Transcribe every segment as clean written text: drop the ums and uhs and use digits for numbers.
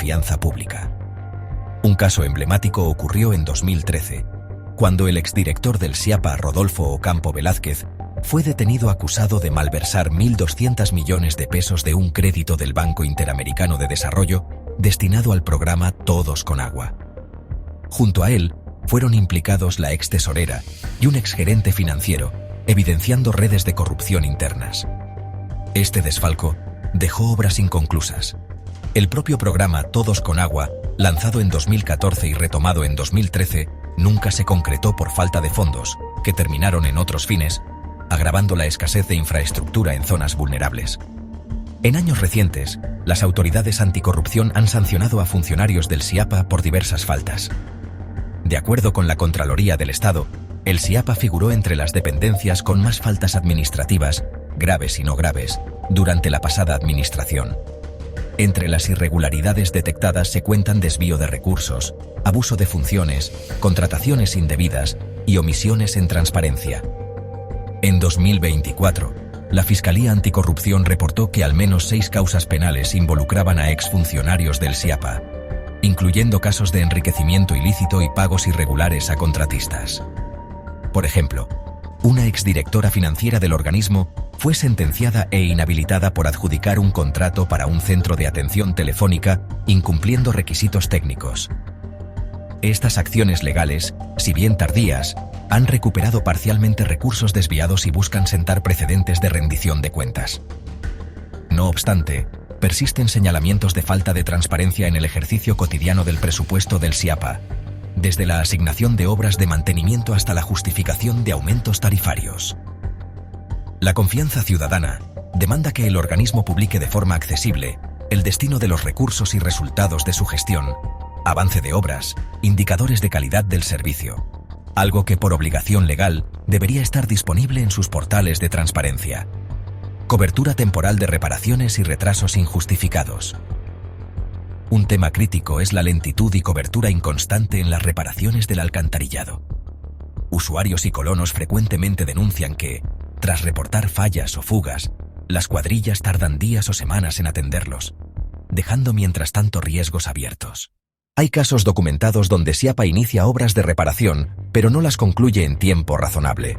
confianza pública. Un caso emblemático ocurrió en 2013, cuando el exdirector del SIAPA, Rodolfo Ocampo Velázquez, fue detenido acusado de malversar 1.200 millones de pesos de un crédito del Banco Interamericano de Desarrollo destinado al programa Todos con Agua. Junto a él, fueron implicados la ex tesorera y un exgerente financiero, evidenciando redes de corrupción internas. Este desfalco dejó obras inconclusas. El propio programa Todos con Agua, lanzado en 2014 y retomado en 2013, nunca se concretó por falta de fondos, que terminaron en otros fines, agravando la escasez de infraestructura en zonas vulnerables. En años recientes, las autoridades anticorrupción han sancionado a funcionarios del SIAPA por diversas faltas. De acuerdo con la Contraloría del Estado, el SIAPA figuró entre las dependencias con más faltas administrativas, graves y no graves, durante la pasada administración. Entre las irregularidades detectadas se cuentan desvío de recursos, abuso de funciones, contrataciones indebidas y omisiones en transparencia. En 2024, la Fiscalía Anticorrupción reportó que al menos 6 causas penales involucraban a exfuncionarios del SIAPA, incluyendo casos de enriquecimiento ilícito y pagos irregulares a contratistas. Por ejemplo, una exdirectora financiera del organismo fue sentenciada e inhabilitada por adjudicar un contrato para un centro de atención telefónica incumpliendo requisitos técnicos. Estas acciones legales, si bien tardías, han recuperado parcialmente recursos desviados y buscan sentar precedentes de rendición de cuentas. No obstante, persisten señalamientos de falta de transparencia en el ejercicio cotidiano del presupuesto del SIAPA, desde la asignación de obras de mantenimiento hasta la justificación de aumentos tarifarios. La confianza ciudadana demanda que el organismo publique de forma accesible el destino de los recursos y resultados de su gestión, avance de obras, indicadores de calidad del servicio, algo que por obligación legal debería estar disponible en sus portales de transparencia. Cobertura temporal de reparaciones y retrasos injustificados. Un tema crítico es la lentitud y cobertura inconstante en las reparaciones del alcantarillado. Usuarios y colonos frecuentemente denuncian que, tras reportar fallas o fugas, las cuadrillas tardan días o semanas en atenderlos, dejando mientras tanto riesgos abiertos. Hay casos documentados donde SIAPA inicia obras de reparación, pero no las concluye en tiempo razonable.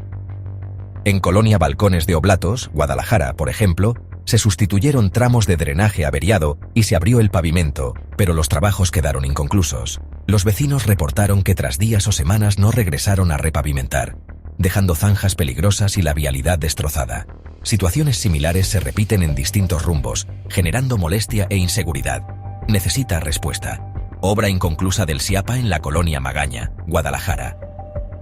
En Colonia Balcones de Oblatos, Guadalajara, por ejemplo, se sustituyeron tramos de drenaje averiado y se abrió el pavimento, pero los trabajos quedaron inconclusos. Los vecinos reportaron que tras días o semanas no regresaron a repavimentar, dejando zanjas peligrosas y la vialidad destrozada. Situaciones similares se repiten en distintos rumbos, generando molestia e inseguridad. Necesita respuesta. Obra inconclusa del SIAPA en la Colonia Magaña, Guadalajara.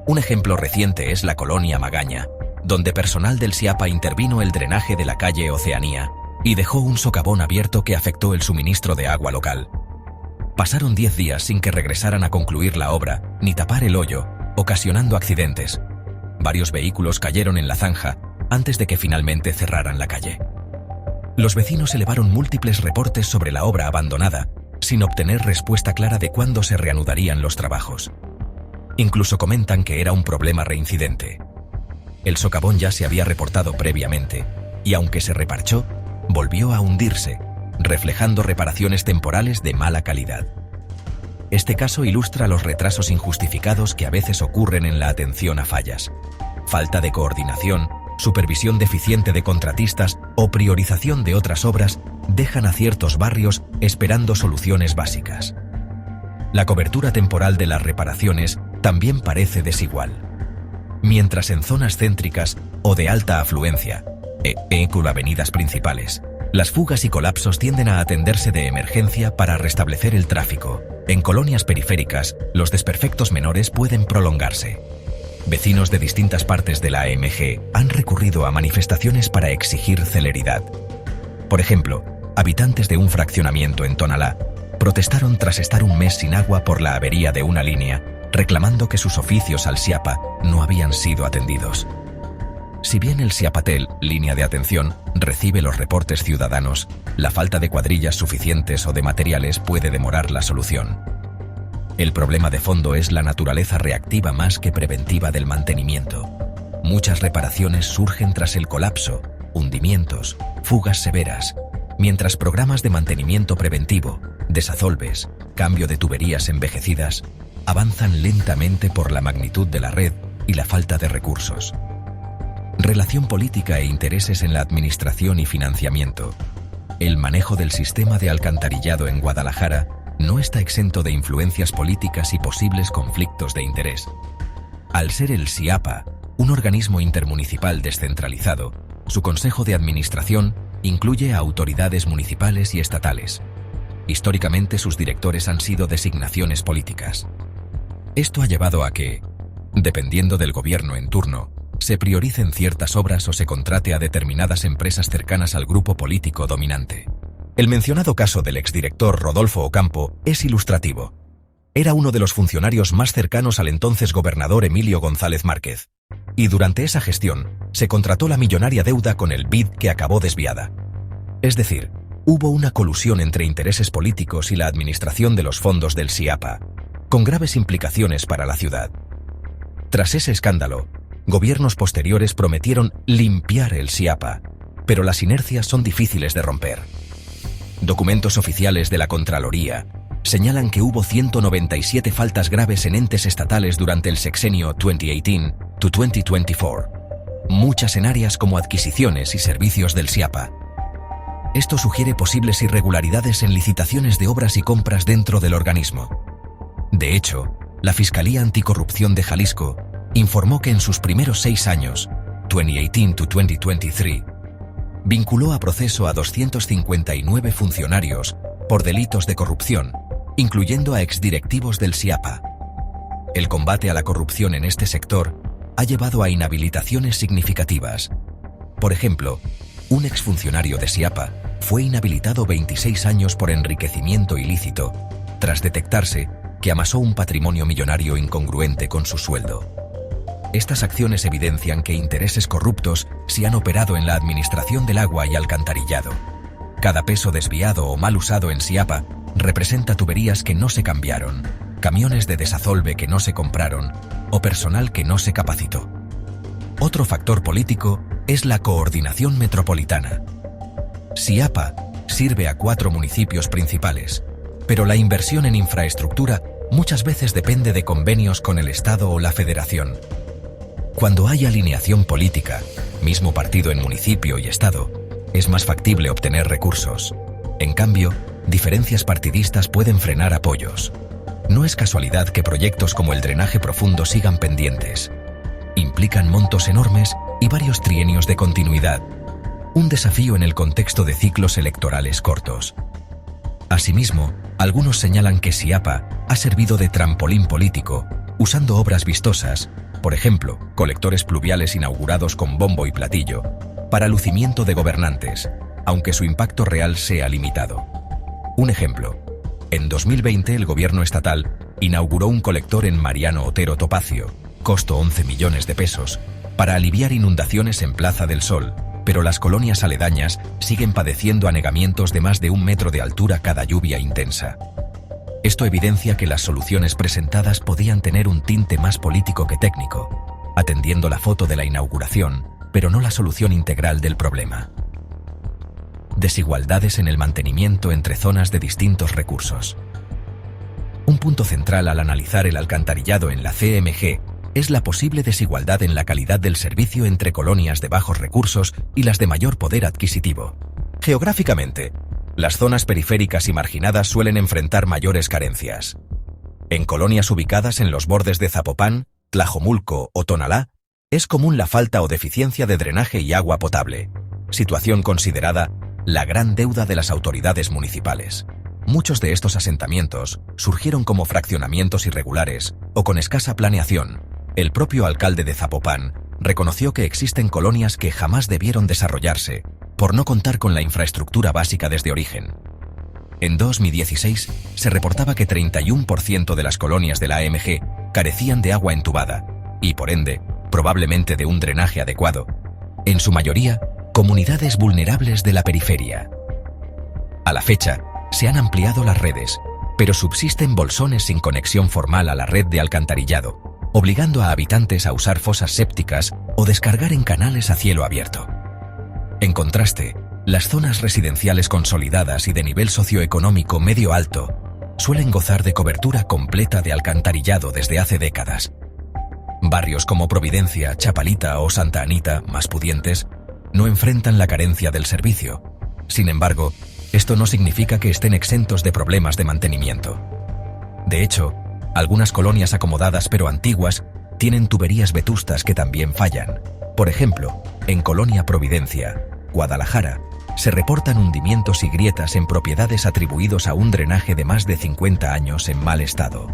Un ejemplo reciente es la Colonia Magaña, donde personal del SIAPA intervino el drenaje de la calle Oceanía y dejó un socavón abierto que afectó el suministro de agua local. Pasaron 10 días sin que regresaran a concluir la obra, ni tapar el hoyo, ocasionando accidentes. Varios vehículos cayeron en la zanja antes de que finalmente cerraran la calle. Los vecinos elevaron múltiples reportes sobre la obra abandonada, sin obtener respuesta clara de cuándo se reanudarían los trabajos. Incluso comentan que era un problema reincidente. El socavón ya se había reportado previamente, y aunque se reparchó, volvió a hundirse, reflejando reparaciones temporales de mala calidad. Este caso ilustra los retrasos injustificados que a veces ocurren en la atención a fallas. Falta de coordinación, supervisión deficiente de contratistas o priorización de otras obras dejan a ciertos barrios esperando soluciones básicas. La cobertura temporal de las reparaciones también parece desigual. Mientras en zonas céntricas o de alta afluencia, con avenidas principales, las fugas y colapsos tienden a atenderse de emergencia para restablecer el tráfico. En colonias periféricas, los desperfectos menores pueden prolongarse. Vecinos de distintas partes de la AMG han recurrido a manifestaciones para exigir celeridad. Por ejemplo, habitantes de un fraccionamiento en Tonalá protestaron tras estar un mes sin agua por la avería de una línea, reclamando que sus oficios al SIAPA no habían sido atendidos. Si bien el SIAPATEL, línea de atención, recibe los reportes ciudadanos, la falta de cuadrillas suficientes o de materiales puede demorar la solución. El problema de fondo es la naturaleza reactiva más que preventiva del mantenimiento. Muchas reparaciones surgen tras el colapso, hundimientos, fugas severas, mientras programas de mantenimiento preventivo, desasolves, cambio de tuberías envejecidas, avanzan lentamente por la magnitud de la red y la falta de recursos. Relación política e intereses en la administración y financiamiento. El manejo del sistema de alcantarillado en Guadalajara no está exento de influencias políticas y posibles conflictos de interés. Al ser el SIAPA un organismo intermunicipal descentralizado, su consejo de administración incluye a autoridades municipales y estatales. Históricamente sus directores han sido designaciones políticas. Esto ha llevado a que, dependiendo del gobierno en turno, se prioricen ciertas obras o se contrate a determinadas empresas cercanas al grupo político dominante. El mencionado caso del exdirector Rodolfo Ocampo es ilustrativo. Era uno de los funcionarios más cercanos al entonces gobernador Emilio González Márquez, y durante esa gestión se contrató la millonaria deuda con el BID que acabó desviada. Es decir, hubo una colusión entre intereses políticos y la administración de los fondos del SIAPA, con graves implicaciones para la ciudad. Tras ese escándalo, gobiernos posteriores prometieron limpiar el SIAPA, pero las inercias son difíciles de romper. Documentos oficiales de la Contraloría señalan que hubo 197 faltas graves en entes estatales durante el sexenio 2018-2024, muchas en áreas como adquisiciones y servicios del SIAPA. Esto sugiere posibles irregularidades en licitaciones de obras y compras dentro del organismo. De hecho, la Fiscalía Anticorrupción de Jalisco informó que en sus primeros 6 años, 2018-2023, vinculó a proceso a 259 funcionarios por delitos de corrupción, incluyendo a exdirectivos del SIAPA. El combate a la corrupción en este sector ha llevado a inhabilitaciones significativas. Por ejemplo, un exfuncionario de SIAPA fue inhabilitado 26 años por enriquecimiento ilícito, tras detectarse que amasó un patrimonio millonario incongruente con su sueldo. Estas acciones evidencian que intereses corruptos se han operado en la administración del agua y alcantarillado. Cada peso desviado o mal usado en SIAPA representa tuberías que no se cambiaron, camiones de desasolve que no se compraron o personal que no se capacitó. Otro factor político es la coordinación metropolitana. SIAPA sirve a 4 municipios principales, pero la inversión en infraestructura muchas veces depende de convenios con el Estado o la Federación. Cuando hay alineación política, mismo partido en municipio y Estado, es más factible obtener recursos. En cambio, diferencias partidistas pueden frenar apoyos. No es casualidad que proyectos como el drenaje profundo sigan pendientes. Implican montos enormes y varios trienios de continuidad, un desafío en el contexto de ciclos electorales cortos. Asimismo, algunos señalan que SIAPA ha servido de trampolín político, usando obras vistosas, por ejemplo, colectores pluviales inaugurados con bombo y platillo, para lucimiento de gobernantes, aunque su impacto real sea limitado. Un ejemplo: en 2020 el gobierno estatal inauguró un colector en Mariano Otero Topacio, costo 11 millones de pesos, para aliviar inundaciones en Plaza del Sol, pero las colonias aledañas siguen padeciendo anegamientos de más de 1 metro de altura cada lluvia intensa. Esto evidencia que las soluciones presentadas podían tener un tinte más político que técnico, atendiendo la foto de la inauguración, pero no la solución integral del problema. Desigualdades en el mantenimiento entre zonas de distintos recursos. Un punto central al analizar el alcantarillado en la CMG es la posible desigualdad en la calidad del servicio entre colonias de bajos recursos y las de mayor poder adquisitivo. Geográficamente, las zonas periféricas y marginadas suelen enfrentar mayores carencias. En colonias ubicadas en los bordes de Zapopan, Tlajomulco o Tonalá, es común la falta o deficiencia de drenaje y agua potable, situación considerada la gran deuda de las autoridades municipales. Muchos de estos asentamientos surgieron como fraccionamientos irregulares o con escasa planeación. El propio alcalde de Zapopan reconoció que existen colonias que jamás debieron desarrollarse por no contar con la infraestructura básica desde origen. En 2016 se reportaba que 31% de las colonias de la AMG carecían de agua entubada y, por ende, probablemente de un drenaje adecuado. En su mayoría, comunidades vulnerables de la periferia. A la fecha, se han ampliado las redes, pero subsisten bolsones sin conexión formal a la red de alcantarillado, obligando a habitantes a usar fosas sépticas o descargar en canales a cielo abierto. En contraste, Las zonas residenciales consolidadas y de nivel socioeconómico medio-alto suelen gozar de cobertura completa de alcantarillado desde hace décadas. Barrios como Providencia, Chapalita o Santa Anita, más pudientes, no enfrentan la carencia del servicio. Sin embargo, esto no significa que estén exentos de problemas de mantenimiento. De hecho, algunas colonias acomodadas pero antiguas tienen tuberías vetustas que también fallan. Por ejemplo, en Colonia Providencia, Guadalajara, se reportan hundimientos y grietas en propiedades atribuidos a un drenaje de más de 50 años en mal estado.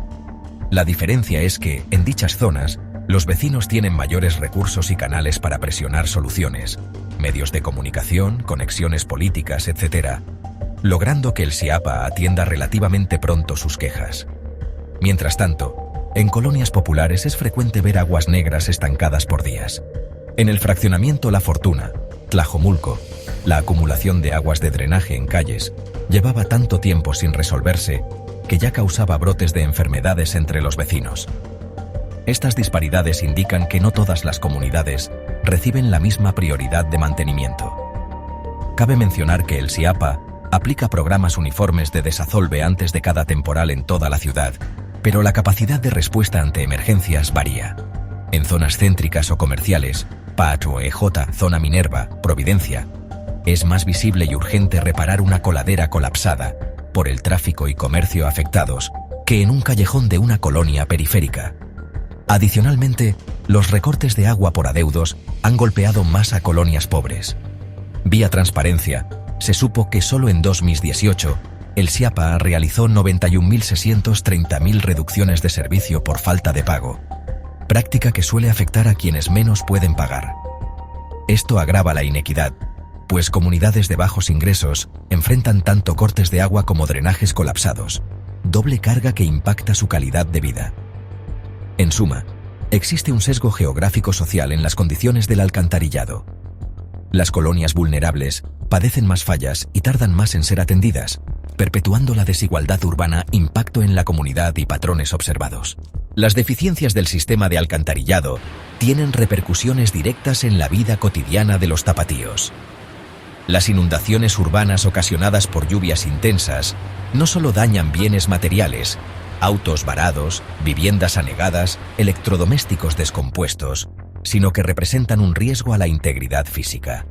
La diferencia es que, en dichas zonas, los vecinos tienen mayores recursos y canales para presionar soluciones, medios de comunicación, conexiones políticas, etc., logrando que el SIAPA atienda relativamente pronto sus quejas. Mientras tanto, en colonias populares es frecuente ver aguas negras estancadas por días. En el fraccionamiento La Fortuna, Tlajomulco, la acumulación de aguas de drenaje en calles llevaba tanto tiempo sin resolverse que ya causaba brotes de enfermedades entre los vecinos. Estas disparidades indican que no todas las comunidades reciben la misma prioridad de mantenimiento. Cabe mencionar que el SIAPA aplica programas uniformes de desasolve antes de cada temporal en toda la ciudad, pero la capacidad de respuesta ante emergencias varía. En zonas céntricas o comerciales, PAT o EJ, Zona Minerva, Providencia, es más visible y urgente reparar una coladera colapsada por el tráfico y comercio afectados que en un callejón de una colonia periférica. Adicionalmente, los recortes de agua por adeudos han golpeado más a colonias pobres. Vía transparencia, se supo que solo en 2018 el SIAPA realizó 91.630.000 reducciones de servicio por falta de pago, práctica que suele afectar a quienes menos pueden pagar. Esto agrava la inequidad, pues comunidades de bajos ingresos enfrentan tanto cortes de agua como drenajes colapsados, doble carga que impacta su calidad de vida. En suma, existe un sesgo geográfico-social en las condiciones del alcantarillado. Las colonias vulnerables padecen más fallas y tardan más en ser atendidas, perpetuando la desigualdad urbana, impacto en la comunidad y patrones observados. Las deficiencias del sistema de alcantarillado tienen repercusiones directas en la vida cotidiana de los tapatíos. Las inundaciones urbanas ocasionadas por lluvias intensas no solo dañan bienes materiales, autos varados, viviendas anegadas, electrodomésticos descompuestos, sino que representan un riesgo a la integridad física.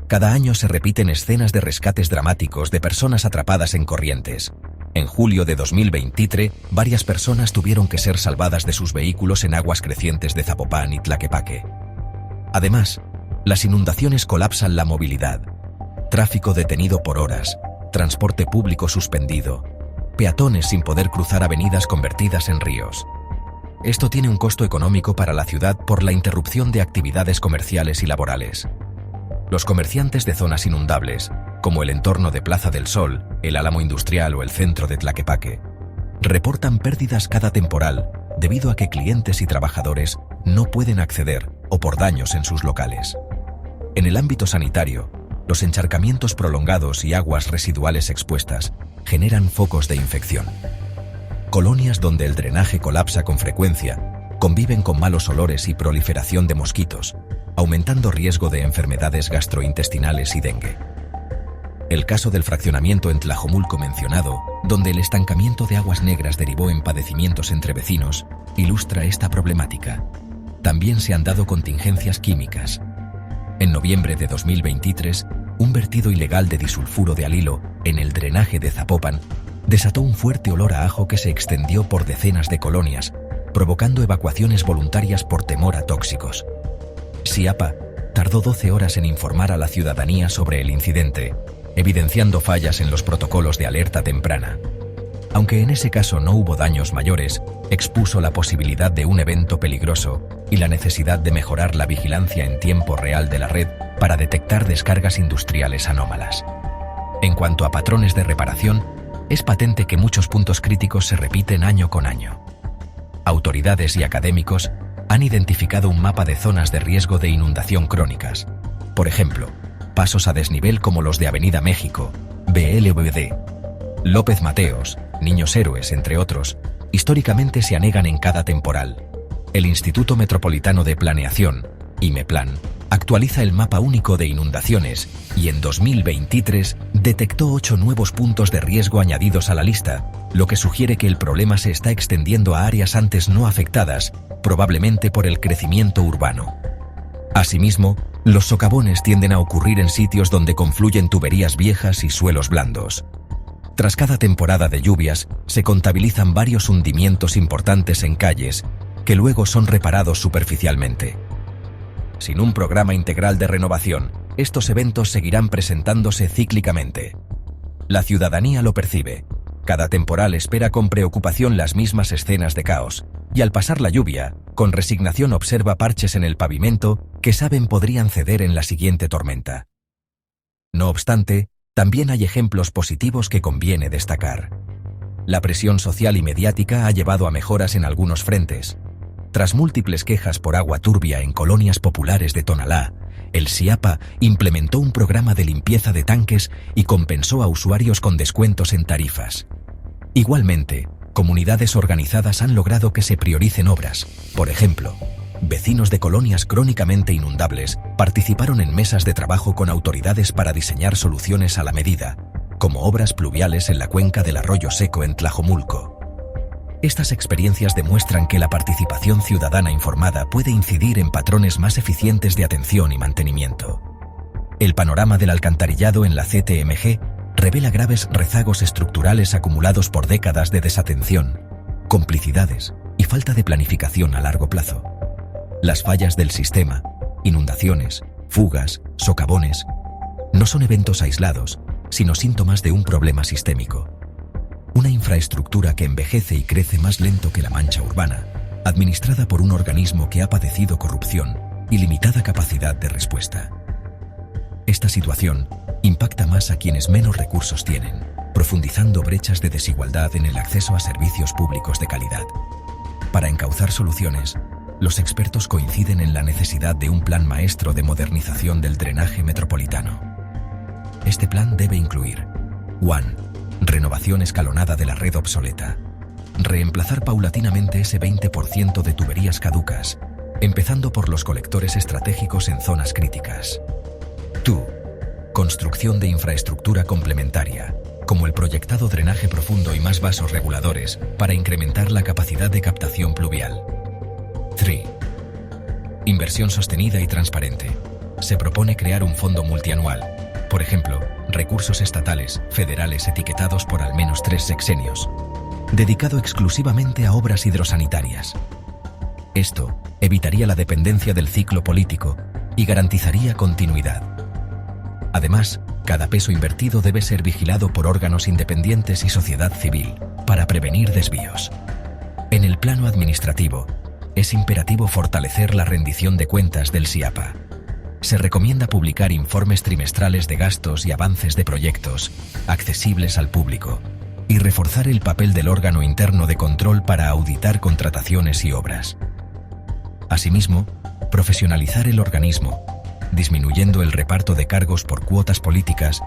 Cada año se repiten escenas de rescates dramáticos de personas atrapadas en corrientes. En julio de 2023, varias personas tuvieron que ser salvadas de sus vehículos en aguas crecientes de Zapopan y Tlaquepaque. Además, las inundaciones colapsan la movilidad. Tráfico detenido por horas, transporte público suspendido, peatones sin poder cruzar avenidas convertidas en ríos. Esto tiene un costo económico para la ciudad por la interrupción de actividades comerciales y laborales. Los comerciantes de zonas inundables, como el entorno de Plaza del Sol, el Álamo Industrial o el centro de Tlaquepaque, reportan pérdidas cada temporal debido a que clientes y trabajadores no pueden acceder o por daños en sus locales. En el ámbito sanitario, los encharcamientos prolongados y aguas residuales expuestas generan focos de infección. Colonias donde el drenaje colapsa con frecuencia conviven con malos olores y proliferación de mosquitos, aumentando riesgo de enfermedades gastrointestinales y dengue. El caso del fraccionamiento en Tlajomulco mencionado, donde el estancamiento de aguas negras derivó en padecimientos entre vecinos, ilustra esta problemática. También se han dado contingencias químicas. En noviembre de 2023, un vertido ilegal de disulfuro de alilo en el drenaje de Zapopan desató un fuerte olor a ajo que se extendió por decenas de colonias, provocando evacuaciones voluntarias por temor a tóxicos. SIAPA tardó 12 horas en informar a la ciudadanía sobre el incidente, evidenciando fallas en los protocolos de alerta temprana. Aunque en ese caso no hubo daños mayores, expuso la posibilidad de un evento peligroso y la necesidad de mejorar la vigilancia en tiempo real de la red para detectar descargas industriales anómalas. En cuanto a patrones de reparación, es patente que muchos puntos críticos se repiten año con año. Autoridades y académicos han identificado un mapa de zonas de riesgo de inundación crónicas. Por ejemplo, pasos a desnivel como los de Avenida México, BLVD, López Mateos, Niños Héroes, entre otros, históricamente se anegan en cada temporal. El Instituto Metropolitano de Planeación, IMEPLAN, actualiza el mapa único de inundaciones y en 2023 detectó 8 nuevos puntos de riesgo añadidos a la lista, lo que sugiere que el problema se está extendiendo a áreas antes no afectadas, probablemente por el crecimiento urbano. Asimismo, los socavones tienden a ocurrir en sitios donde confluyen tuberías viejas y suelos blandos. Tras cada temporada de lluvias, se contabilizan varios hundimientos importantes en calles, que luego son reparados superficialmente. Sin un programa integral de renovación, estos eventos seguirán presentándose cíclicamente. La ciudadanía lo percibe. Cada temporal espera con preocupación las mismas escenas de caos, y al pasar la lluvia, con resignación observa parches en el pavimento que saben podrían ceder en la siguiente tormenta. No obstante, también hay ejemplos positivos que conviene destacar. La presión social y mediática ha llevado a mejoras en algunos frentes. Tras múltiples quejas por agua turbia en colonias populares de Tonalá, el SIAPA implementó un programa de limpieza de tanques y compensó a usuarios con descuentos en tarifas. Igualmente, comunidades organizadas han logrado que se prioricen obras. Por ejemplo, vecinos de colonias crónicamente inundables participaron en mesas de trabajo con autoridades para diseñar soluciones a la medida, como obras pluviales en la cuenca del Arroyo Seco en Tlajomulco. Estas experiencias demuestran que la participación ciudadana informada puede incidir en patrones más eficientes de atención y mantenimiento. El panorama del alcantarillado en la CTMG revela graves rezagos estructurales acumulados por décadas de desatención, complicidades y falta de planificación a largo plazo. Las fallas del sistema, inundaciones, fugas, socavones, no son eventos aislados, sino síntomas de un problema sistémico. Una infraestructura que envejece y crece más lento que la mancha urbana, administrada por un organismo que ha padecido corrupción y limitada capacidad de respuesta. Esta situación impacta más a quienes menos recursos tienen, profundizando brechas de desigualdad en el acceso a servicios públicos de calidad. Para encauzar soluciones, los expertos coinciden en la necesidad de un plan maestro de modernización del drenaje metropolitano. Este plan debe incluir 1. Renovación escalonada de la red obsoleta. Reemplazar paulatinamente ese 20% de tuberías caducas, empezando por los colectores estratégicos en zonas críticas. 2. Construcción de infraestructura complementaria, como el proyectado drenaje profundo y más vasos reguladores para incrementar la capacidad de captación pluvial. 3. Inversión sostenida y transparente. Se propone crear un fondo multianual, por ejemplo, recursos estatales, federales etiquetados por al menos 3 sexenios, dedicado exclusivamente a obras hidrosanitarias. Esto evitaría la dependencia del ciclo político y garantizaría continuidad. Además, cada peso invertido debe ser vigilado por órganos independientes y sociedad civil para prevenir desvíos. En el plano administrativo, es imperativo fortalecer la rendición de cuentas del SIAPA. Se recomienda publicar informes trimestrales de gastos y avances de proyectos, accesibles al público, y reforzar el papel del órgano interno de control para auditar contrataciones y obras. Asimismo, profesionalizar el organismo, disminuyendo el reparto de cargos por cuotas políticas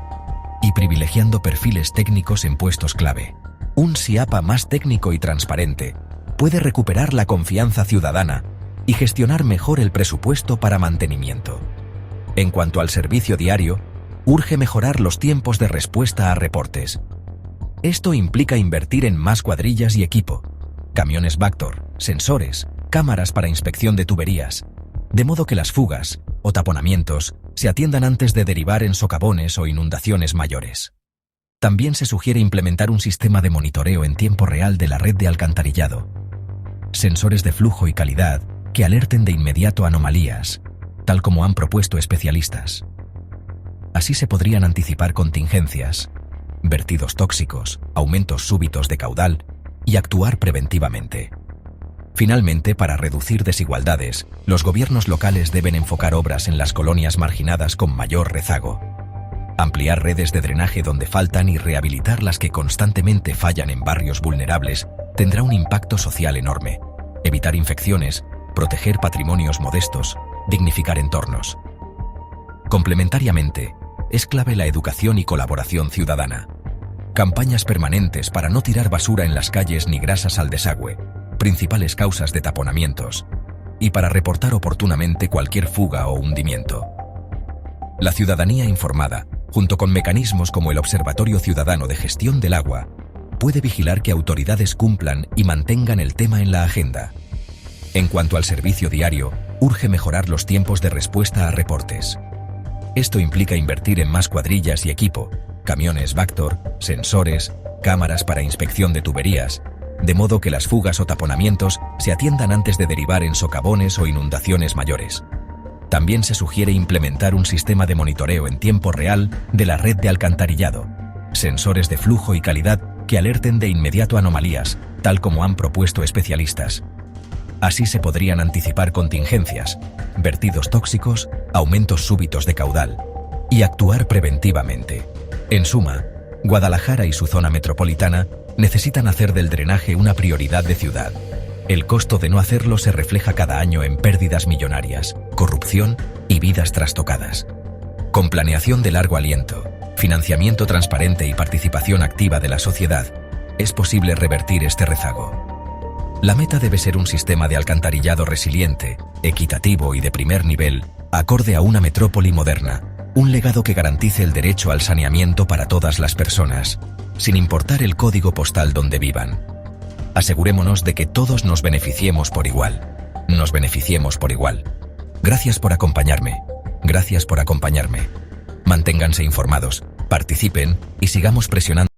y privilegiando perfiles técnicos en puestos clave. Un SIAPA más técnico y transparente puede recuperar la confianza ciudadana y gestionar mejor el presupuesto para mantenimiento. En cuanto al servicio diario, urge mejorar los tiempos de respuesta a reportes. Esto implica invertir en más cuadrillas y equipo, camiones Vactor, sensores, cámaras para inspección de tuberías, de modo que las fugas o taponamientos se atiendan antes de derivar en socavones o inundaciones mayores. También se sugiere implementar un sistema de monitoreo en tiempo real de la red de alcantarillado, sensores de flujo y calidad que alerten de inmediato anomalías, tal como han propuesto especialistas. Así se podrían anticipar contingencias, vertidos tóxicos, aumentos súbitos de caudal y actuar preventivamente. Finalmente, para reducir desigualdades, los gobiernos locales deben enfocar obras en las colonias marginadas con mayor rezago, ampliar redes de drenaje donde faltan y rehabilitar las que constantemente fallan en barrios vulnerables tendrá un impacto social enorme. Evitar infecciones, proteger patrimonios modestos, dignificar entornos. Complementariamente, es clave la educación y colaboración ciudadana. Campañas permanentes para no tirar basura en las calles ni grasas al desagüe, principales causas de taponamientos, y para reportar oportunamente cualquier fuga o hundimiento. La ciudadanía informada, junto con mecanismos como el Observatorio Ciudadano de Gestión del Agua, puede vigilar que autoridades cumplan y mantengan el tema en la agenda. En cuanto al servicio diario, urge mejorar los tiempos de respuesta a reportes. Esto implica invertir en más cuadrillas y equipo, camiones Vactor, sensores, cámaras para inspección de tuberías, de modo que las fugas o taponamientos se atiendan antes de derivar en socavones o inundaciones mayores. También se sugiere implementar un sistema de monitoreo en tiempo real de la red de alcantarillado, sensores de flujo y calidad que alerten de inmediato anomalías, tal como han propuesto especialistas. Así se podrían anticipar contingencias, vertidos tóxicos, aumentos súbitos de caudal, y actuar preventivamente. En suma, Guadalajara y su zona metropolitana necesitan hacer del drenaje una prioridad de ciudad. El costo de no hacerlo se refleja cada año en pérdidas millonarias, corrupción y vidas trastocadas. Con planeación de largo aliento, financiamiento transparente y participación activa de la sociedad, es posible revertir este rezago. La meta debe ser un sistema de alcantarillado resiliente, equitativo y de primer nivel, acorde a una metrópoli moderna, un legado que garantice el derecho al saneamiento para todas las personas, sin importar el código postal donde vivan. Asegurémonos de que todos nos beneficiemos por igual. Nos beneficiemos por igual. Gracias por acompañarme. Gracias por acompañarme. Manténganse informados, participen y sigamos presionando.